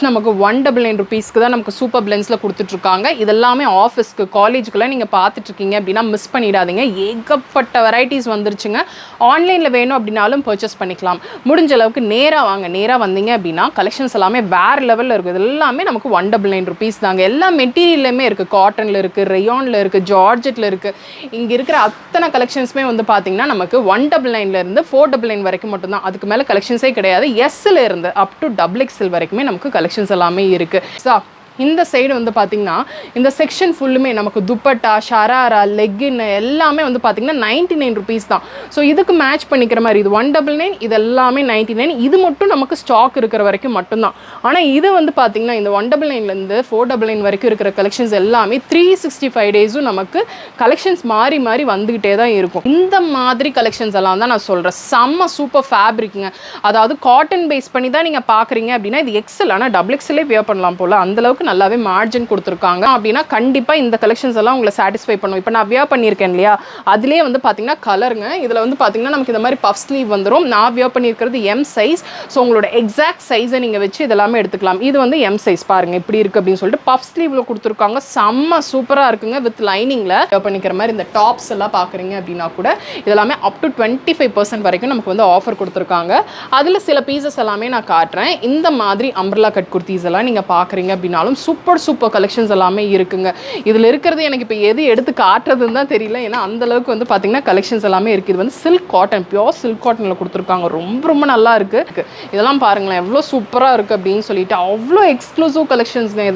Just நமக்கு 199 rupeesக்கு தான் நமக்கு சூப்பர் பிளென்ஸில் கொடுத்துட்ருக்காங்க. இதெல்லாமே ஆஃபீஸ்க்கு காலேஜுக்குலாம் நீங்கள் பார்த்துட்ருக்கீங்க அப்படின்னா மிஸ் பண்ணிடாதீங்க. ஏகப்பட்ட வெரைட்டிஸ் வந்துருச்சுங்க. ஆன்லைனில் வேணும் அப்படின்னாலும் பர்ச்சேஸ் பண்ணிக்கலாம். முடிஞ்ச அளவுக்கு நேராக வாங்க. நேராக வந்தீங்க அப்படின்னா கலெக்ஷன்ஸ் எல்லாமே வேறு லெவலில் இருக்குது. இது எல்லாமே நமக்கு 199 rupees தாங்க. எல்லா மெட்டீரியல்லையுமே இருக்குது. காட்டனில் இருக்குது, ரேயானில் இருக்குது, ஜார்ஜெட்டில் இருக்குது. இங்கே இருக்கிற அத்தனை கலெக்ஷன்ஸுமே வந்து பார்த்தீங்கன்னா நமக்கு 199 499 வரைக்கும் மட்டும்தான். அதுக்கு மேலே கலெக்ஷன்ஸே கிடையாது. எஸ்ஸில் இருந்து அப் டு XXL வரைக்குமே நமக்கு கலெக்ஷன்ஸ் எல்லாமே இருக்குது. இந்த சைடு வந்து பார்த்திங்கன்னா இந்த செக்ஷன் ஃபுல்லுமே நமக்கு துப்பட்டா, ஷராரா, லெக்கின் எல்லாமே வந்து பார்த்திங்கன்னா 99 rupees தான். ஸோ இதுக்கு மேட்ச் பண்ணிக்கிற மாதிரி இது 199, இது எல்லாமே 99. இது மட்டும் நமக்கு ஸ்டாக் இருக்கிற வரைக்கும் மட்டும்தான். ஆனால் இது வந்து பார்த்திங்கன்னா இந்த 199 499 வரைக்கும் இருக்கிற கலெக்ஷன்ஸ் எல்லாமே 365 டேஸும் நமக்கு கலெக்ஷன்ஸ் மாறி மாறி வந்துக்கிட்டே தான் இருக்கும். இந்த மாதிரி கலெக்ஷன்ஸ் எல்லாம் தான் நான் சொல்கிறேன். செம்ம சூப்பர் ஃபேப்ரிக்குங்க. அதாவது காட்டன் பேஸ் பண்ணி தான் நீங்கள் பார்க்குறீங்க அப்படின்னா இது எக்ஸல், ஆனால் XXL வியர் பண்ணலாம் போல் அந்தளவுக்கு நல்லாவே மார்ஜின் கொடுத்துருக்காங்க. அப்படின்னா கண்டிப்பாக இந்த கலெக்ஷன்ஸ் எல்லாம் உங்களை சாட்டிஸ்ஃபை பண்ணும். இப்போ நான் வியர் பண்ணியிருக்கேன் இல்லையா, அதுலேயே வந்து பார்த்தீங்கன்னா கலருங்க. இதில் வந்து பார்த்தீங்கன்னா நமக்கு இந்த மாதிரி பஃப் ஸ்லீவ் வந்துடும். நான் வியர் பண்ணியிருக்கிறது M சைஸ். ஸோ உங்களோட எக்ஸாக்ட் சைஸை நீங்கள் வச்சு இதெல்லாமே எடுத்துக்கலாம். இது வந்து M சைஸ் பாருங்கள் இப்படி இருக்குது அப்படின்னு சொல்லிட்டு பஃப் ஸ்லீவில் கொடுத்துருக்காங்க. செம்ம சூப்பராக இருக்குங்க. வித் லைனிங்கில் வியர் பண்ணிக்கிற மாதிரி இந்த டாப்ஸ் எல்லாம் பார்க்குறீங்க அப்படின்னா கூட இதெல்லாமே அப் டு 25% வரைக்கும் நமக்கு வந்து ஆஃபர் கொடுத்துருக்காங்க. அதில் சில பீசஸ் எல்லாமே நான் காட்டுறேன். இந்த மாதிரி அம்பர்லா கட் குர்த்திஸ் எல்லாம் நீங்கள் பார்க்குறீங்க அப்படின்னாலும் சூப்பர் கலெக்ஷன்ஸ் எல்லாமே இருக்குங்க. இதில் இருக்கிறது எனக்கு இப்போ எது எடுத்து காட்டுறதுன்னு தான் தெரியல. ஏன்னா அந்தளவுக்கு வந்து பார்த்தீங்கன்னா கலெக்ஷன்ஸ் எல்லாமே இருக்குது. இது வந்து சில்க் காட்டன், பியோர் சில்க் காட்டனில் கொடுத்துருக்காங்க. ரொம்ப நல்லா இருக்குது. இதெல்லாம் பாருங்களேன் எவ்வளோ சூப்பராக இருக்குது அப்படின்னு சொல்லிட்டு அவ்வளோ எக்ஸ்க்ளூசிவ் கலெக்ஷன்ஸுங்க.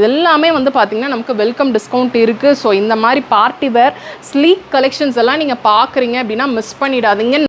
இதெல்லாமே வந்து பார்த்தீங்கன்னா நமக்கு வெல்கம் டிஸ்கவுண்ட் இருக்குது. ஸோ இந்த மாதிரி பார்ட்டி வேர் ஸ்லீக் கலெக்ஷன்ஸ் எல்லாம் நீங்கள் பார்க்குறீங்க அப்படின்னா மிஸ் பண்ணிடாதீங்க.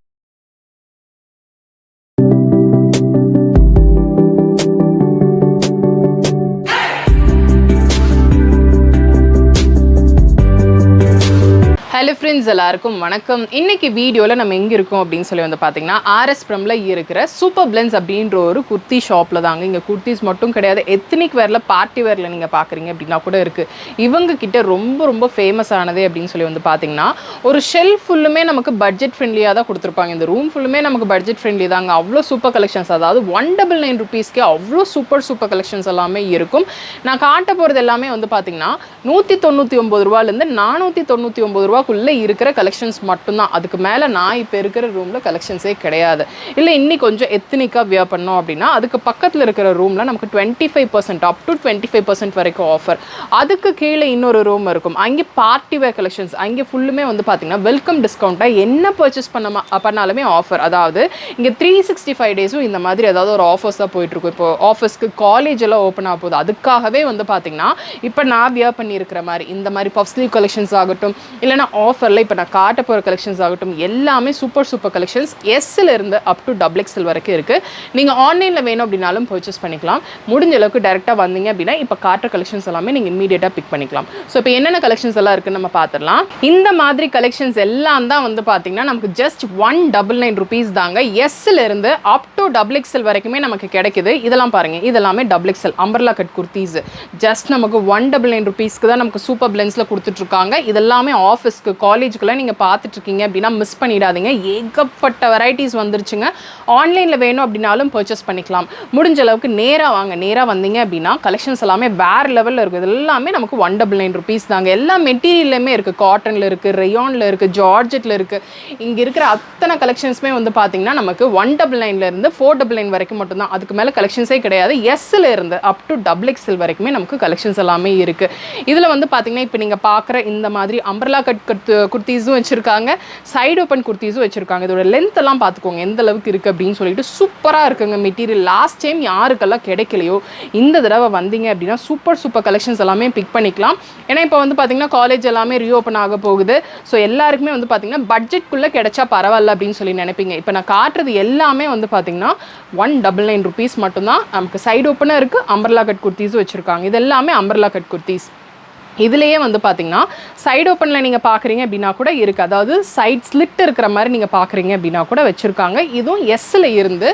ஹலோ ஃப்ரெண்ட்ஸ், எல்லாருக்கும் வணக்கம். இன்றைக்கி வீடியோவில் நம்ம எங்கே இருக்கோம் அப்படின்னு சொல்லி வந்து பார்த்தீங்கன்னா RS Premல இருக்கிற சூப்பர் பிளென்ஸ் அப்படின்ற ஒரு குர்த்தி ஷாப்பில் தாங்க. இங்கே குர்த்திஸ் மட்டும் கிடையாது, எத்னிக் வேரில் பார்ட்டி வேரில் நீங்கள் பார்க்குறீங்க அப்படின்னா கூட இருக்குது. இவங்க கிட்ட ரொம்ப ஃபேமஸ் ஆனதே அப்படின்னு சொல்லி வந்து பார்த்தீங்கன்னா ஒரு ஷெல்ஃப் ஃபுல்லுமே நமக்கு பட்ஜெட் ஃப்ரெண்ட்லியாக தான் கொடுத்துருப்பாங்க. இந்த ரூம் ஃபுல்லுமே நமக்கு பட்ஜெட் ஃப்ரெண்ட்லி தாங்க. அவ்வளோ சூப்பர் கலெக்ஷன்ஸ், அதாவது 199 rupeesக்கே அவ்வளோ சூப்பர் கலெக்ஷன்ஸ் எல்லாமே இருக்கும். நான் காட்ட போகிறது எல்லாமே வந்து பார்த்தீங்கன்னா 199 ரூபாலேருந்து 499 ரூபா இருக்கிற கலெக்ஷன்ஸ் மட்டும்தான். அதுக்கு மேலே நான் இப்போ இருக்கிற ரூமில் கலெக்ஷன்ஸே கிடையாது. இல்லை இன்னி கொஞ்சம் எத்னிக்காக வியர் பண்ணோம் அப்படின்னா அதுக்கு பக்கத்தில் இருக்கிற ரூமில் நமக்கு 25% அப் டு 25% வரைக்கும் ஆஃபர். அதுக்கு கீழே இன்னொரு ரூம் இருக்கும். அங்கே பார்ட்டி வேர் கலெக்ஷன்ஸ், அங்கே ஃபுல்லுமே வந்து பார்த்தீங்கன்னா வெல்கம் டிஸ்கவுண்ட்டாக என்ன பர்ச்சேஸ் பண்ணாலுமே ஆஃபர். அதாவது இங்கே 365 டேஸும் இந்த மாதிரி ஏதாவது ஒரு ஆஃபர்ஸ் தான் போயிட்டுருக்கும். இப்போ ஆஃபீஸ்க்கு காலேஜ் எல்லாம் ஓப்பன் ஆக போகுது. அதுக்காகவே வந்து பார்த்தீங்கன்னா இப்போ நான் வியர் பண்ணியிருக்கிற மாதிரி இந்த மாதிரி பஃப் ஸ்லீவ் கலெக்ஷன்ஸ் ஆகட்டும், இல்லைனா ஆஃபரில் இப்போ நான் காட்ட போகிற கலெக்ஷன்ஸ் ஆகட்டும், எல்லாமே சூப்பர் கலெக்ஷன்ஸ் எஸ்ஸில் இருந்து அப் டு XXL வரைக்கும் இருக்குது. நீங்கள் ஆன்லைனில் வேணும் அப்படின்னாலும் பர்ச்சேஸ் பண்ணிக்கலாம். முடிஞ்ச அளவுக்கு டேரெக்டாக வந்தீங்க அப்படின்னா இப்போ காட்டுற கலெக்ஷன்ஸ் எல்லாமே நீங்கள் இமீடியட்டாக பிக் பண்ணிக்கலாம். ஸோ இப்போ என்னென்ன கலெக்ஷன்ஸ் எல்லாம் இருக்குன்னு நம்ம பார்த்துடலாம். இந்த மாதிரி கலெக்ஷன்ஸ் எல்லாம் தான் வந்து பார்த்தீங்கன்னா நமக்கு ஜஸ்ட் 199 rupees தாங்க. எஸ்ஸில் இருந்து அப் டு XXL வரைக்குமே நமக்கு கிடைக்குது. இதெல்லாம் பாருங்கள், இதெல்லாமே XXL umbrella cut kurtis. Just நமக்கு 199 rupeesக்கு தான் நமக்கு சூப்பர் பிளென்ஸில் கொடுத்துட்ருக்காங்க. இதெல்லாமே ஆஃபீஸ்க்கு காலேஜுக்குலாம் நீங்கள் பார்த்துட்ருக்கீங்க அப்படின்னா மிஸ் பண்ணிடாதீங்க. ஏகப்பட்ட வெரைட்டிஸ் வந்துருச்சுங்க. ஆன்லைனில் வேணும் அப்படின்னாலும் பர்ச்சேஸ் பண்ணிக்கலாம். முடிஞ்ச அளவுக்கு நேராக வாங்க. நேராக வந்தீங்க அப்படின்னா கலெக்ஷன்ஸ் எல்லாமே வேறு லெவலில் இருக்குது. இது எல்லாமே நமக்கு 199 rupees தாங்க. எல்லா மெட்டீரியல்லையுமே இருக்குது. காட்டனில் இருக்குது, ரேயானில் இருக்குது, ஜார்ஜெட்டில் இருக்குது. இங்கே இருக்கிற அத்தனை கலெக்ஷன்ஸுமே வந்து பார்த்தீங்கன்னா நமக்கு 199 499 வரைக்கும் மட்டும்தான். அதுக்கு மேலே கலெக்ஷன்ஸே கிடையாது. எஸ்ஸில் இருந்து அப் டு XXL வரைக்குமே நமக்கு கலெக்ஷன்ஸ் எல்லாமே இருக்குது. இதில் வந்து பார்த்தீங்கன்னா இப்போ நீங்கள் பார்க்குற இந்த மாதிரி அம்பர்லா கட் குர்த்திஸும் வச்சுருக்காங்க, சைடு ஓப்பன் குர்த்திஸும் வச்சுருக்காங்க. இதோட லென்த் எல்லாம் பார்த்துக்கோங்க எந்த அளவுக்கு இருக்குது அப்படின்னு சொல்லிட்டு. சூப்பராக இருக்குங்க மெட்டீரியல். லாஸ்ட் டைம் யாருக்கெல்லாம் கிடைக்கலையோ இந்த தடவை வந்தீங்க அப்படின்னா சூப்பர் கலெக்ஷன்ஸ் எல்லாமே பிக் பண்ணிக்கலாம். ஏன்னா இப்போ வந்து பார்த்தீங்கன்னா காலேஜ் எல்லாமே ரீஓப்பன் ஆக போகுது. ஸோ எல்லாருக்குமே வந்து பார்த்தீங்கன்னா பட்ஜெட்குள்ளே கிடைச்சா பரவாயில்ல அப்படின்னு சொல்லி நினைப்பீங்க. இப்போ நான் காட்டுறது எல்லாமே வந்து பார்த்தீங்கன்னா 199 rupees மட்டும்தான். நமக்கு சைடு ஓப்பனாக இருக்குது, அம்பர்லா கட் குர்த்திஸும் வச்சுருக்காங்க. இது எல்லாமே அம்பர்லா கட் குர்த்திஸ். இதுலேயே வந்து பார்த்தீங்கன்னா சைடு ஓப்பனில் நீங்கள் பார்க்குறீங்க அப்படின்னா கூட இருக்குது. அதாவது சைட் ஸ்லிட் இருக்கிற மாதிரி நீங்கள் பார்க்குறீங்க அப்படின்னா கூட வச்சுருக்காங்க. இதுவும் எஸ்ஸில் இருந்து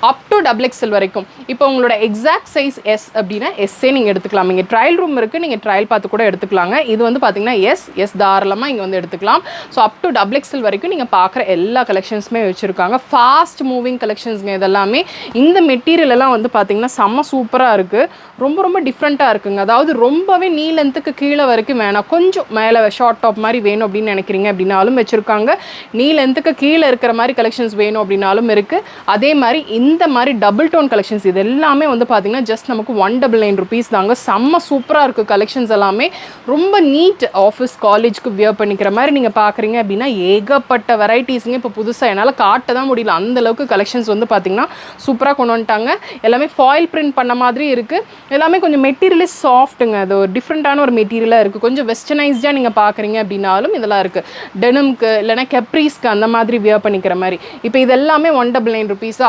அப் டு XXL வரைக்கும். இப்போ உங்களோட எக்ஸாக்ட் சைஸ் எஸ் அப்படின்னா எஸ்ஸே நீங்கள் எடுத்துக்கலாம். நீங்கள் ட்ரையல் ரூம் இருக்குது, நீங்கள் ட்ரையல் பார்த்து கூட எடுத்துக்கலாங்க. இது வந்து பார்த்தீங்கன்னா எஸ் தாராளமாக இங்கே வந்து எடுத்துக்கலாம். ஸோ அப் டு XXL வரைக்கும் நீங்கள் பார்க்குற எல்லா கலெக்ஷன்ஸுமே வச்சுருக்காங்க. ஃபாஸ்ட் மூவிங் கலெக்ஷன்ஸுங்க இதெல்லாமே. இந்த மெட்டீரியலெல்லாம் வந்து பார்த்தீங்கன்னா செம்ம சூப்பராக இருக்குது. ரொம்ப ரொம்ப டிஃப்ரெண்ட்டாக இருக்குங்க. அதாவது ரொம்பவே நீ லென்த்துக்கு கீழே வரைக்கும் வேணாம், கொஞ்சம் மேலே ஷார்ட் டாப் மாதிரி வேணும் அப்படின்னு நினைக்கிறீங்க அப்படின்னாலும் வச்சுருக்காங்க. நீ லென்த்துக்கு கீழே இருக்கிற மாதிரி கலெக்ஷன்ஸ் வேணும் அப்படின்னாலும் இருக்குது. அதே மாதிரி இந்த மாதிரி டபுள் டோன் கலெக்ஷன்ஸ் இது எல்லாமே வந்து பார்த்திங்கன்னா ஜஸ்ட் நமக்கு 199 rupees தாங்க. செம்ம சூப்பராக இருக்குது கலெக்ஷன்ஸ் எல்லாமே. ரொம்ப நீட் ஆஃபீஸ் காலேஜ்க்கு வியர் பண்ணிக்கிற மாதிரி நீங்கள் பார்க்குறீங்க அப்படின்னா ஏகப்பட்ட வெரைட்டிஸுங்க. இப்போ புதுசாக என்னால் காட்ட தான் முடியல, அந்தளவுக்கு கலெக்ஷன்ஸ் வந்து பார்த்திங்கன்னா சூப்பராக கொண்டு வந்துட்டாங்க. எல்லாமே ஃபாயில் பிரிண்ட் பண்ண மாதிரி இருக்குது. எல்லாமே கொஞ்சம் மெட்டீரியலே சாஃப்ட்டுங்க. அது ஒரு டிஃப்ரெண்ட்டான ஒரு மெட்டீரியலாக இருக்குது. கொஞ்சம் வெஸ்டர்னைஸ்டாக நீங்கள் பார்க்குறீங்க அப்படின்னாலும் இதெல்லாம் இருக்குது. டெனிம்க்கு இல்லைனா கெப்ரீஸ்க்கு அந்த மாதிரி வியர் பண்ணிக்கிற மாதிரி. இப்போ இது எல்லாமே 199 rupees.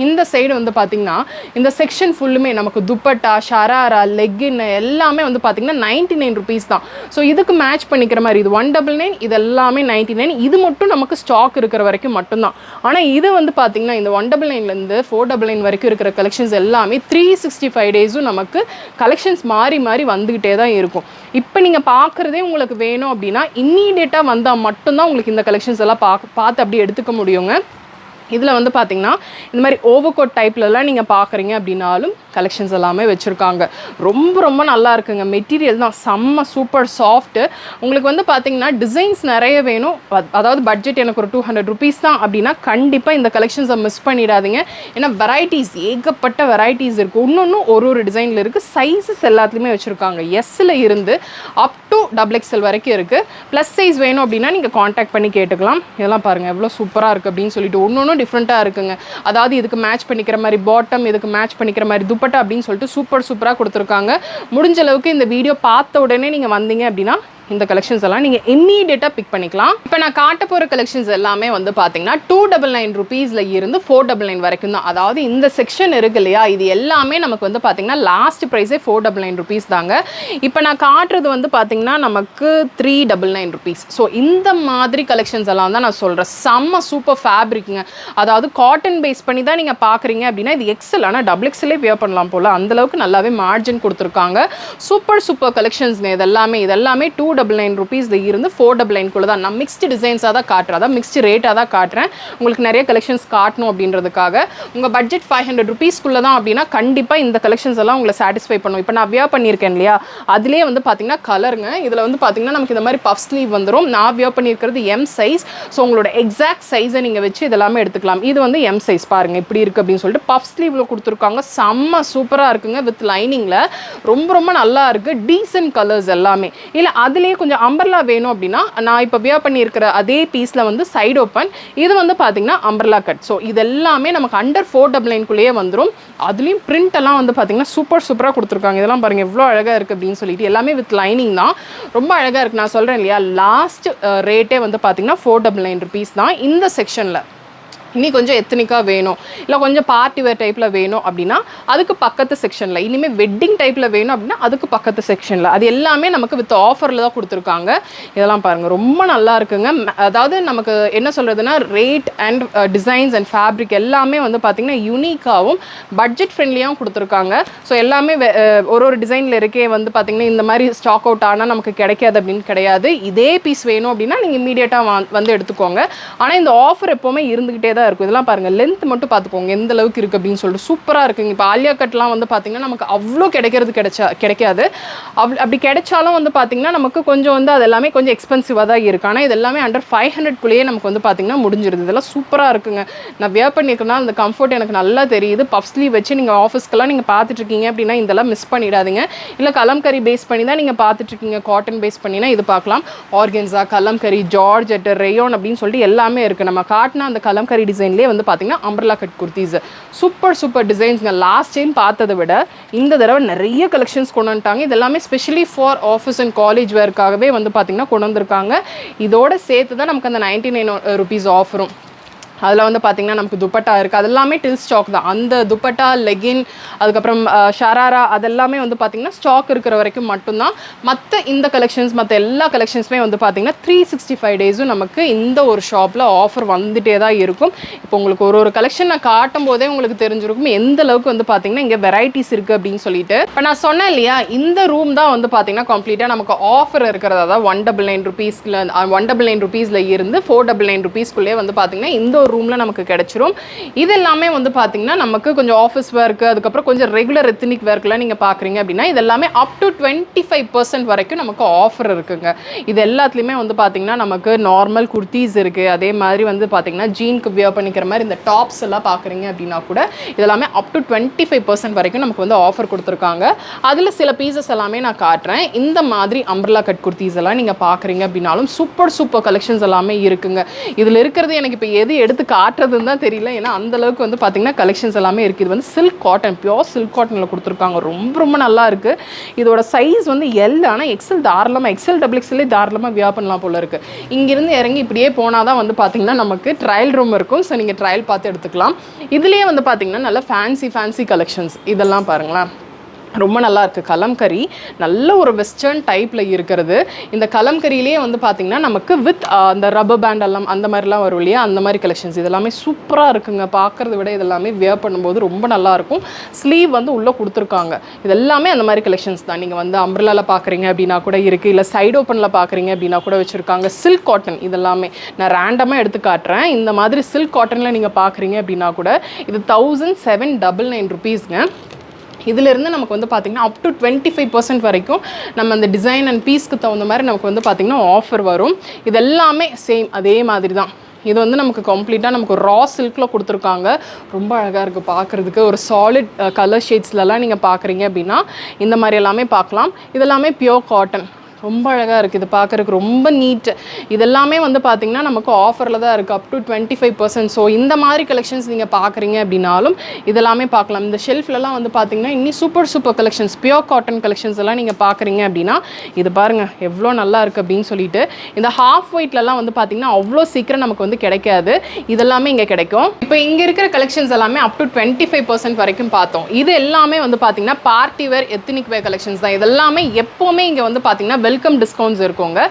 இந்த சைடு வந்து பார்த்திங்கன்னா இந்த செக்ஷன் ஃபுல்லுமே நமக்கு துப்பட்டா, ஷராரா, லெக்கின் எல்லாமே வந்து பார்த்திங்கன்னா 99 rupees தான். ஸோ இதுக்கு மேட்ச் பண்ணிக்கிற மாதிரி இது 199, இது எல்லாமே 99. இது மட்டும் நமக்கு ஸ்டாக் இருக்கிற வரைக்கும் மட்டும்தான். ஆனால் இது வந்து பார்த்திங்கன்னா இந்த 199லேருந்து 499 வரைக்கும் இருக்கிற கலெக்ஷன்ஸ் எல்லாமே 365 days-ம் நமக்கு கலெக்ஷன்ஸ் மாறி மாறி வந்துக்கிட்டே தான் இருக்கும். இப்போ நீங்கள் பார்க்குறதே உங்களுக்கு வேணும் அப்படின்னா இம்மீடியட்டாக வந்தால் மட்டும்தான் உங்களுக்கு இந்த கலெக்ஷன்ஸ் எல்லாம் பார்த்து அப்படியே எடுத்துக்க முடியுங்க. இதில் வந்து பார்த்திங்கன்னா இந்த மாதிரி ஓவர்கோட் டைப்லலாம் நீங்கள் பார்க்குறீங்க அப்படின்னாலும் கலெக்ஷன்ஸ் எல்லாமே வச்சுருக்காங்க. ரொம்ப ரொம்ப நல்லா இருக்குங்க. மெட்டீரியல் தான் செம்ம சூப்பர் சாஃப்ட்டு. உங்களுக்கு வந்து பார்த்திங்கன்னா டிசைன்ஸ் நிறைய வேணும், அதாவது பட்ஜெட் எனக்கு ஒரு 200 rupees தான் அப்படின்னா கண்டிப்பாக இந்த கலெக்ஷன்ஸை மிஸ் பண்ணிடாதீங்க. ஏன்னா வெரைட்டிஸ் ஏகப்பட்ட வெரைட்டிஸ் இருக்குது. இன்னொன்று ஒரு டிசைனில் இருக்குது. சைஸஸ் எல்லாத்துலேயுமே வச்சுருக்காங்க. எஸ்ஸில் இருந்து அப் டு XXL வரைக்கும் இருக்குது. ப்ளஸ் சைஸ் வேணும் அப்படின்னா நீங்கள் காண்டாக்ட் பண்ணி கேட்டுக்கலாம். இதெல்லாம் பாருங்கள் எவ்வளோ சூப்பராக இருக்குது அப்படின்னு சொல்லிட்டு ஒன்று டிஃப்ரெண்ட்டாக இருக்குங்க. அதாவது இதுக்கு மேட்ச் பண்ணிக்கிற மாதிரி பாட்டம், இதுக்கு மேட்ச் பண்ணிக்கிற மாதிரி துப்பட்டா அப்படின்னு சொல்லிட்டு சூப்பராக கொடுத்துருக்காங்க. முடிஞ்ச அளவுக்கு இந்த வீடியோ பார்த்த உடனே நீங்கள் வந்தீங்க அப்படின்னா இந்த கலெக்ஷன்ஸ் எல்லாம் நீங்கள் இம்மீடியட்டாக பிக் பண்ணிக்கலாம். இப்போ நான் காட்ட போகிற கலெக்ஷன்ஸ் எல்லாமே வந்து பார்த்தீங்கன்னா 299 rupeesல இருந்து 499 வரைக்கும் தான். அதாவது இந்த செக்ஷன் இருக்கு இல்லையா, இது எல்லாமே நமக்கு வந்து பார்த்தீங்கன்னா லாஸ்ட் ப்ரைஸே 499 rupees தாங்க. இப்போ நான் காட்டுறது வந்து பார்த்தீங்கன்னா நமக்கு 399 rupees. ஸோ இந்த மாதிரி கலெக்ஷன்ஸ் எல்லாம் தான் நான் சொல்கிறேன். செம்ம சூப்பர் ஃபேப்ரிக்குங்க. அதாவது காட்டன் பேஸ் பண்ணி தான் நீங்கள் பார்க்குறீங்க அப்படின்னா இது எக்ஸல், ஆனால் XXL வியர் பண்ணலாம் போல் அந்தளவுக்கு நல்லாவே மார்ஜின் கொடுத்துருக்காங்க. சூப்பர் கலெக்ஷன்ஸ்ங்க. இதெல்லாமே 299 rupeesல இருந்து 499 தான். நான் மிக்ஸ்டு டிசைன்ஸாக தான் காட்டுறேன், அதான் மிக்ஸ்டு ரேட்டாக தான் காட்டுறேன். உங்களுக்கு நிறைய கலெக்ஷன்ஸ் காட்டணும் அப்படின்றதுக்காக. உங்கள் பட்ஜெட் 500 rupeesக்குள்ளே தான் அப்படின்னா கண்டிப்பாக இந்த கலெக்ஷன்ஸ் எல்லாம் உங்களை சாட்டிஸ்ஃபை பண்ணும். இப்போ நான் வியர் பண்ணியிருக்கேன் இல்லையா, அதிலே வந்து பார்த்தீங்கன்னா கலருங்க. இதில் வந்து பார்த்தீங்கன்னா நமக்கு இந்த மாதிரி பஃப் ஸ்லீவ் வந்துடும். நான் வியர் பண்ணியிருக்கிறது M சைஸ். ஸோ உங்களோட எக்ஸாக்ட் சைஸை நீங்கள் வச்சு இதெல்லாமே எடுத்துக்கலாம். இது வந்து M சைஸ் பாருங்கள் இப்படி இருக்குது அப்படின்னு சொல்லிட்டு பஃப் ஸ்லீவில் கொடுத்துருக்காங்க. செம்ம சூப்பராக இருக்குங்க. வித் லைனிங்கில் ரொம்ப நல்லா இருக்குது. டீசென்ட் கலர்ஸ் எல்லாமே. இல்லை அதுலேயே கொஞ்சம் அம்பர்லா வேணும் அப்படின்னா நான் இப்போ வியர் பண்ணியிருக்கிற அதே பீஸில் வந்து சைடு ஓப்பன், இது வந்து பார்த்தீங்கன்னா அம்பர்லா கட். ஸோ இது எல்லாமே நமக்கு அண்டர் 499 வந்துடும். அதுலேயும் பிரிண்ட் எல்லாம் வந்து பார்த்தீங்கன்னா சூப்பராக கொடுத்துருக்காங்க. இதெல்லாம் பாருங்கள் எவ்வளோ அழகாக இருக்குது அப்படின்னு சொல்லிட்டு. எல்லாமே வித் லைனிங் தான், ரொம்ப அழகாக இருக்குது. நான் சொல்கிறேன் இல்லையா, லாஸ்ட் ரேட்டே வந்து பார்த்தீங்கன்னா 499 rupees தான் இந்த செக்ஷனில். இனி கொஞ்சம் எத்தனிக்காக வேணும், இல்லை கொஞ்சம் பார்ட்டி வேர் டைப்பில் வேணும் அப்படின்னா அதுக்கு பக்கத்து செக்ஷனில், இனிமேல் வெட்டிங் டைப்பில் வேணும் அப்படின்னா அதுக்கு பக்கத்து செக்ஷனில், அது எல்லாமே நமக்கு வித் ஆஃபரில் தான் கொடுத்துருக்காங்க. இதெல்லாம் பாருங்கள் ரொம்ப நல்லா இருக்குங்க. அதாவது நமக்கு என்ன சொல்கிறதுனா rate and designs and fabric எல்லாமே வந்து பார்த்திங்கன்னா யூனிக்காகவும் பட்ஜெட் ஃப்ரெண்ட்லியாகவும் கொடுத்துருக்காங்க. ஸோ எல்லாமே ஒரு டிசைனில் இருக்கே வந்து பார்த்திங்கன்னா இந்த மாதிரி ஸ்டாக் அவுட் ஆனால் நமக்கு கிடைக்காது அப்படின்னு கிடையாது. இதே பீஸ் வேணும் அப்படின்னா நீங்கள் இமீடியட்டாக வந்து எடுத்துக்கோங்க. ஆனால் இந்த ஆஃபர் எப்போவுமே இருந்துக்கிட்டே தான் இருக்கும். இதெல்லாம் பாருங்கள் லென்த் மட்டும் பார்த்துக்கோங்க எந்த அளவுக்கு இருக்குது அப்படின்னு சொல்லிட்டு சூப்பராக இருக்குங்க. இப்போ ஆலியா கட்லாம் வந்து பார்த்திங்கன்னா நமக்கு அவ்வளோ கிடைக்காது. அப்படி கிடைச்சாலும் வந்து பார்த்திங்கன்னா நமக்கு கொஞ்சம் வந்து அது எல்லாமே கொஞ்சம் எக்ஸ்பென்சிவாக தான் இருக்குது. ஆனால் இது எல்லாமே அண்டர் 500க்குள்ளேயே நமக்கு வந்து பார்த்திங்கன்னா முடிஞ்சிருது. இதெல்லாம் சூப்பராக இருக்குங்க. நான் வியர் பண்ணியிருக்கேன்னா அந்த கம்ஃபர்ட் எனக்கு நல்லா தெரியுது. பஃப் ஸ்லீவ் வச்சு நீங்கள் ஆஃபீஸ்க்கெல்லாம் நீங்கள் பார்த்துட்ருக்கீங்க அப்படின்னா இதெல்லாம் மிஸ் பண்ணிடாதீங்க. இல்லை கலம்கரி பேஸ் பண்ணி தான் நீங்கள் பார்த்துட்ருக்கீங்க, காட்டன் பேஸ் பண்ணினா இது பார்க்கலாம். ஆர்கென்ஸா, கலம்கரி, ஜார்ஜெட், ரேயோன் அப்படின்னு சொல்லிட்டு எல்லாமே இருக்குது. நம்ம காட்டின அந்த கலம்கரி டிசைன்லேயே வந்து பார்த்தீங்கன்னா அம்பர்லா கட் குர்த்திஸ் சூப்பர் டிசைன்ஸ்ங்க. லாஸ்ட் டைம் பார்த்ததை விட இந்த தடவை நிறைய கலெக்ஷன்ஸ் கொண்டு வந்துட்டாங்க. இது எல்லாமே specially for office and college வேர்க்காகவே வந்து பார்த்தீங்கன்னா கொண்டு வந்திருக்காங்க. இதோட சேர்த்து தான் நமக்கு அந்த 99 rupees ஆஃபரும். அதில் வந்து பார்த்திங்கன்னா நமக்கு துப்பட்டா இருக்குது, அது எல்லாமே டில் ஸ்டாக் தான். அந்த துப்பட்டா, லெகின், அதுக்கப்புறம் ஷராரா அதெல்லாமே வந்து பார்த்திங்கன்னா ஸ்டாக் இருக்கிற வரைக்கும் மட்டும்தான். மற்ற இந்த கலெக்ஷன்ஸ் மற்ற எல்லா கலெக்ஷன்ஸுமே வந்து பார்த்திங்கன்னா 365 டேஸும் நமக்கு இந்த ஒரு ஷாப்பில் ஆஃபர் வந்துகிட்டே தான் இருக்கும். இப்போ உங்களுக்கு ஒரு கலெக்ஷன் நான் காட்டும் போதே உங்களுக்கு தெரிஞ்சிருக்கும் எந்த அளவுக்கு வந்து பார்த்திங்கன்னா இங்கே வெரைட்டிஸ் இருக்குது அப்படின்னு சொல்லிட்டு. இப்போ நான் சொன்னேன் இல்லையா, இந்த ரூம் தான் வந்து பார்த்திங்கன்னா கம்ப்ளீட்டாக நமக்கு ஆஃபர் இருக்கிறதா தான் 199 rupeesல 199 rupeesல இருந்து 499 rupeesக்குள்ளே வந்து பார்த்திங்கன்னா இந்த ரூமில் நமக்கு கிடைச்சிரும். இது எல்லாமே வந்து பார்த்திங்கன்னா நமக்கு கொஞ்சம் ஆஃபீஸ் ஒர்க்கு, அதுக்கப்புறம் கொஞ்சம் ரெகுலர் எத்தனிக் ஒர்க்லாம் நீங்கள் பார்க்குறீங்க அப்படின்னா இது எல்லாமே அப் டு 25% வரைக்கும் நமக்கு ஆஃபர் இருக்குங்க. இது எல்லாத்துலேயுமே வந்து பார்த்திங்கன்னா நமக்கு நார்மல் குர்த்திஸ் இருக்குது, அதே மாதிரி வந்து பார்த்திங்கன்னா ஜீனுக்கு வியர் பண்ணிக்கிற மாதிரி இந்த டாப்ஸ் எல்லாம் பார்க்குறீங்க அப்படின்னா கூட இதெல்லாமே அப் டு 25% வரைக்கும் நமக்கு வந்து ஆஃபர் கொடுத்துருக்காங்க. அதில் சில பீசஸ் எல்லாமே நான் காட்டுறேன். இந்த மாதிரி அம்பர்லா கட் குர்த்திஸ் எல்லாம் நீங்கள் பார்க்குறீங்க அப்படின்னாலும் சூப்பர் கலெக்ஷன்ஸ் எல்லாமே இருக்குங்க. இதில் இருக்கிறது எனக்கு இப்போ எது எடுத்து காட்டுறதுன்னு தான் தெரியல, ஏன்னா அந்தளவுக்கு வந்து பார்த்திங்கன்னா கலெக்ஷன்ஸ் எல்லாமே இருக்குது. இது வந்து சில்க் காட்டன், பியோர் சில்க் காட்டனில் கொடுத்துருக்காங்க. ரொம்ப நல்லா இருக்குது. இதோட சைஸ் வந்து எல், ஆனால் எக்ஸல் தாராளமாக, எக்ஸல் டபுள் எக்ஸல்லே தாராளமாக வியர் பண்ணலாம் போல இருக்குது. இங்கேருந்து இறங்கி இப்படியே போனால் தான் வந்து பார்த்திங்கன்னா நமக்கு ட்ரையல் ரூம் இருக்கும். ஸோ நீங்கள் ட்ரையல் பார்த்து எடுத்துக்கலாம். இதுலேயே வந்து பார்த்திங்கன்னா நல்ல ஃபேன்சி கலெக்ஷன்ஸ் இதெல்லாம் பாருங்களேன், ரொம்ப நல்லா இருக்குது. கலம்கரி நல்ல ஒரு வெஸ்டர்ன் டைப்பில் இருக்கிறது. இந்த கலம்கரியிலேயே வந்து பார்த்திங்கன்னா நமக்கு வித் அந்த ரப்பர் பேண்ட் எல்லாம் அந்த மாதிரிலாம் வரும் இல்லையா, அந்த மாதிரி கலெக்ஷன்ஸ் இதெல்லாமே சூப்பராக இருக்குங்க. பார்க்குறத விட இதெல்லாமே வியர் பண்ணும்போது ரொம்ப நல்லாயிருக்கும். ஸ்லீவ் வந்து உள்ளே கொடுத்துருக்காங்க. இது எல்லாமே அந்த மாதிரி கலெக்ஷன்ஸ் தான். நீங்கள் வந்து அம்ப்ரெல்லாவில் பார்க்குறீங்க அப்படின்னா கூட இருக்குது, இல்லை சைடு ஓப்பனில் பார்க்குறீங்க அப்படின்னா கூட வச்சுருக்காங்க. சில்க் காட்டன் இதெல்லாமே நான் ரேண்டமாக எடுத்து காட்டுறேன். இந்த மாதிரி சில்க் காட்டனில் நீங்கள் பார்க்குறீங்க அப்படின்னா கூட இது 1799 rupeesங்க. இதிலிருந்து நமக்கு வந்து பார்த்திங்கன்னா அப் டு 25% வரைக்கும் நம்ம அந்த டிசைன் அண்ட் பீஸ்க்கு தகுந்த மாதிரி நமக்கு வந்து பார்த்திங்கன்னா ஆஃபர் வரும். இது எல்லாமே சேம் அதே மாதிரி தான். இது வந்து நமக்கு கம்ப்ளீட்டாக நமக்கு ரா சில்கில் கொடுத்துருக்காங்க. ரொம்ப அழகாக இருக்குது பார்க்குறதுக்கு. ஒரு சாலிட் கலர் ஷேட்ஸ்லலாம் நீங்கள் பார்க்குறீங்க அப்படின்னா இந்த மாதிரி எல்லாமே பார்க்கலாம். இதெல்லாமே பியோர் காட்டன், ரொம்ப அழகாக இருக்குது. இது பார்க்குறதுக்கு ரொம்ப நீட். இதெல்லாமே வந்து பார்த்திங்கன்னா நமக்கு ஆஃபரில் தான் இருக்குது, அப் டு 25%. ஸோ இந்த மாதிரி கலெக்ஷன்ஸ் நீங்கள் பார்க்குறீங்க அப்படின்னாலும் இதெல்லாமே பார்க்கலாம். இந்த ஷெல்ஃப்லலாம் வந்து பார்த்திங்கன்னா இன்னும் super collections, pure cotton collections எல்லாம் நீங்கள் பார்க்குறீங்க அப்படின்னா இது பாருங்கள் எவ்வளோ நல்லா இருக்குது அப்படின்னு சொல்லிட்டு. இந்த ஹாஃப் ஒயிட்லலாம் வந்து பார்த்திங்கன்னா அவ்வளோ சீக்கிரம் நமக்கு வந்து கிடைக்காது. இதெல்லாமே இங்கே கிடைக்கும். இப்போ இங்கே இருக்கிற கலெக்ஷன்ஸ் எல்லாமே அப் டு 25% வரைக்கும் பார்த்தோம். இது எல்லாமே வந்து பார்த்திங்கன்னா பார்ட்டி வேர், எத்தனிக் வேர் கலெக்ஷன்ஸ் தான். இதெல்லாமே எப்போவுமே இங்கே வந்து பார்த்திங்கன்னா வெல்கம் டிஸ்கவுண்ட்ஸ் இருக்குங்க.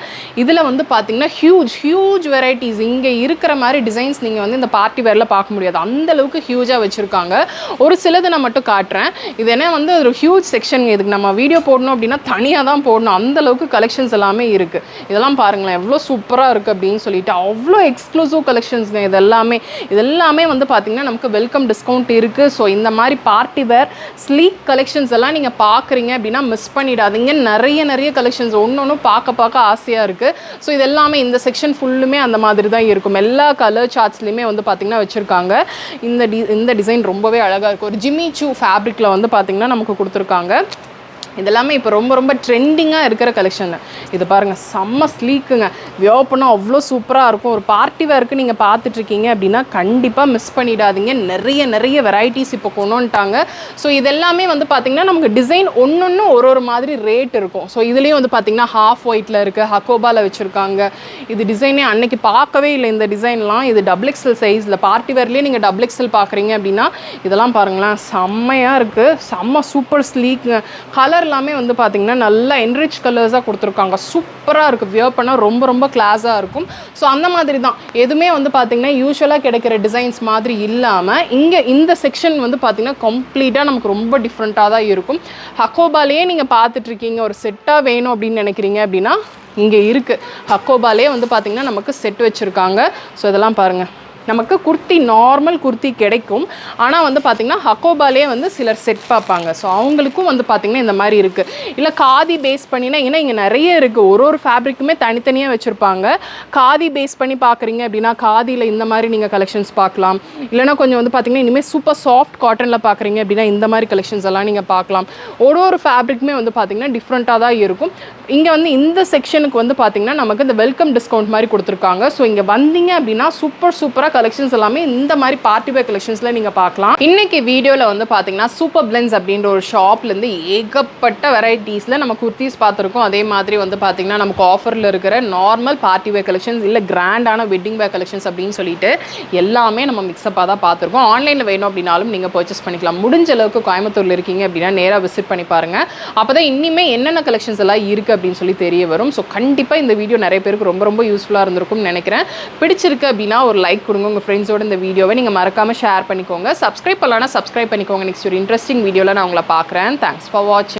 இதில் வந்து பார்த்திங்கன்னா ஹியூஜ் வெரைட்டிஸ், இங்கே இருக்கிற மாதிரி டிசைன்ஸ் நீங்கள் வந்து இந்த பார்ட்டி வேரில் பார்க்க முடியாது. அந்தளவுக்கு ஹியூஜாக வச்சுருக்காங்க. ஒரு சிலது நான் மட்டும் காட்டுறேன். இது என்ன வந்து ஒரு ஹியூஜ் செக்ஷன். இதுக்கு நம்ம வீடியோ போடணும் அப்படின்னா தனியாக தான் போடணும். அந்தளவுக்கு கலெக்ஷன்ஸ் எல்லாமே இருக்குது. இதெல்லாம் பாருங்களேன் எவ்வளோ சூப்பராக இருக்குது அப்படின்னு சொல்லிட்டு. அவ்வளோ எக்ஸ்க்ளூசிவ் கலெக்ஷன்ஸுங்க இதெல்லாமே வந்து பார்த்திங்கன்னா நமக்கு வெல்கம் டிஸ்கவுண்ட் இருக்குது. ஸோ இந்த மாதிரி பார்ட்டி வேர் ஸ்லீக் கலெக்ஷன்ஸ் எல்லாம் நீங்கள் பார்க்குறீங்க அப்படின்னா மிஸ் பண்ணிடாதீங்க. நிறைய கலெக்ஷன்ஸ் ஒன்று பார்க்க ஆசையாக இருக்குது. ஸோ இது எல்லாமே இந்த செக்ஷன் ஃபுல்லுமே அந்த மாதிரி தான் இருக்கும். எல்லா கலர் சார்ட்ஸ்லையுமே வந்து பார்த்திங்கன்னா வச்சுருக்காங்க. இந்த டிசைன் ரொம்பவே அழகாக இருக்கும். ஒரு ஜிம்மி சூ ஃபேப்ரிக்கில் வந்து பார்த்திங்கன்னா நமக்கு கொடுத்துருக்காங்க. இதெல்லாமே இப்போ ரொம்ப ட்ரெண்டிங்காக இருக்கிற கலெக்ஷன். இது பாருங்கள் செம்ம ஸ்லீக்குங்க. வியர் பண்ணால் அவ்வளோ சூப்பராக இருக்கும். ஒரு பார்ட்டி வேருக்கு நீங்கள் பார்த்துட்ருக்கீங்க அப்படின்னா கண்டிப்பாக மிஸ் பண்ணிடாதீங்க. நிறைய வெரைட்டிஸ் இப்போ கொண்டு வந்துட்டாங்க. ஸோ இதெல்லாமே வந்து பார்த்திங்கன்னா நமக்கு டிசைன் ஒன்று ஒரு மாதிரி ரேட் இருக்கும். ஸோ இதுலேயும் வந்து பார்த்திங்கன்னா ஹாஃப் ஒயிட்டில் இருக்குது, ஹக்கோபாவில் வச்சுருக்காங்க. இது டிசைனே அன்னைக்கு பார்க்கவே இல்லை இந்த டிசைன்லாம். இது டபுள் எக்ஸல் சைஸில் பார்ட்டி வேர்லேயே நீங்கள் டபுள் எக்ஸல் பார்க்குறீங்க அப்படின்னா இதெல்லாம் பாருங்களேன் செம்மையாக இருக்குது. செம்ம சூப்பர் ஸ்லீக்குங்க. கலர் எல்லாமே வந்து பார்த்திங்கன்னா நல்லா என்ரிச் கலர்ஸாக கொடுத்துருக்காங்க. சூப்பராக இருக்குது. வியர் பண்ணால் ரொம்ப கிளாஸாக இருக்கும். ஸோ அந்த மாதிரி தான் எதுவுமே வந்து பார்த்திங்கன்னா யூஸ்வலாக கிடைக்கிற டிசைன்ஸ் மாதிரி இல்லாமல் இங்கே இந்த செக்ஷன் வந்து பார்த்திங்கன்னா கம்ப்ளீட்டாக நமக்கு ரொம்ப டிஃப்ரெண்ட்டாக தான் இருக்கும். ஹக்கோபாலேயே நீங்கள் பார்த்துட்ருக்கீங்க, ஒரு செட்டாக வேணும் அப்படின்னு நினைக்கிறீங்க அப்படின்னா இங்கே இருக்குது. ஹக்கோபாலே வந்து பார்த்திங்கன்னா நமக்கு செட் வச்சுருக்காங்க. ஸோ இதெல்லாம் பாருங்கள், நமக்கு குர்த்தி நார்மல் குர்த்தி கிடைக்கும். ஆனால் வந்து பார்த்திங்கன்னா ஹக்கோபாலே வந்து சிலர் செட் பார்ப்பாங்க. ஸோ அவங்களுக்கும் வந்து பார்த்திங்கன்னா இந்த மாதிரி இருக்குது. இல்லை காதி பேஸ் பண்ணினா, ஏன்னா இங்கே நிறைய இருக்குது, ஒரு ஃபேப்ரிக்குமே தனித்தனியாக வச்சுருப்பாங்க. காதி பேஸ் பண்ணி பார்க்குறீங்க அப்படின்னா காதியில் இந்த மாதிரி நீங்கள் கலெக்ஷன்ஸ் பார்க்கலாம். இல்லைனா கொஞ்சம் வந்து பார்த்திங்கன்னா இனிமேல் சூப்பர் சாஃப்ட் காட்டனில் பார்க்குறீங்க அப்படின்னா இந்த மாதிரி கலெக்ஷன்ஸ் எல்லாம் நீங்கள் பார்க்கலாம். ஒரு ஃபேப்ரிக்குமே வந்து பார்த்திங்கன்னா டிஃப்ரெண்ட்டாக தான் இருக்கும். இங்கே வந்து இந்த செக்ஷனுக்கு வந்து பார்த்திங்கன்னா நமக்கு இந்த வெல்கம் டிஸ்கவுண்ட் மாதிரி கொடுத்துருக்காங்க. ஸோ இங்கே வந்தீங்க அப்படின்னா சூப்பராக கலெக்ஷன்ஸ் எல்லாமே இந்த மாதிரி பார்ட்டி வேர் கலெக்ஷன்ஸ்ல நீங்க பார்க்கலாம். இன்னைக்கு வீடியோல வந்து பாத்தீங்கன்னா சூப்பர் பிளென்ஸ் அப்படின்ற ஒரு ஷாப்ல இருந்து ஏகப்பட்ட வெரைட்டிஸ்ல நம்ம குர்த்திஸ் பார்த்துருக்கோம். அதே மாதிரி வந்து பாத்தீங்கன்னா நமக்கு ஆஃபர்ல இருக்கிற நார்மல் பார்ட்டி வேர் கலெக்ஷன்ஸ் இல்ல கிராண்டான வெட்டிங் வேர் கலெக்ஷன்ஸ் அப்படின்னு சொல்லிட்டு எல்லாமே நம்ம மிக்ஸ்அப்பாக தான் பார்த்துருக்கோம். ஆன்லைனில் வேணும் அப்படின்னாலும் நீங்கள் பர்ச்சேஸ் பண்ணிக்கலாம். முடிஞ்ச அளவுக்கு கோயம்புத்தூரில் இருக்கீங்க அப்படின்னா நேராக விசிட் பண்ணி பாருங்கள். அப்போ தான் இன்னுமே என்னென்ன கலெக்ஷன்ஸ் எல்லாம் இருக்குது அப்படின்னு சொல்லி தெரிய வரும். ஸோ கண்டிப்பாக இந்த வீடியோ நிறைய பேருக்கு ரொம்ப ரொம்ப யூஸ்ஃபுல்லாக இருந்திருக்கும்னு நினைக்கிறேன். பிடிச்சிருக்கு அப்படின்னா ஒரு லைக் கொடுங்க. உங்கள் ஃப்ரெண்ட்ஸோட இந்த வீடியோவை நீங்கள் மறக்காமல் ஷேர் பண்ணிக்கோங்க. சப்ஸ்கிரைப் பண்ணலாம்னா சப்ஸ்கிரைப் பண்ணிக்கோங்க. நெக்ஸ்ட் ஒரு இன்ட்ரெஸ்டிங் வீடியோவில் நான் உங்களை பார்க்குறேன். தேங்க்ஸ் ஃபார் வாட்சிங்.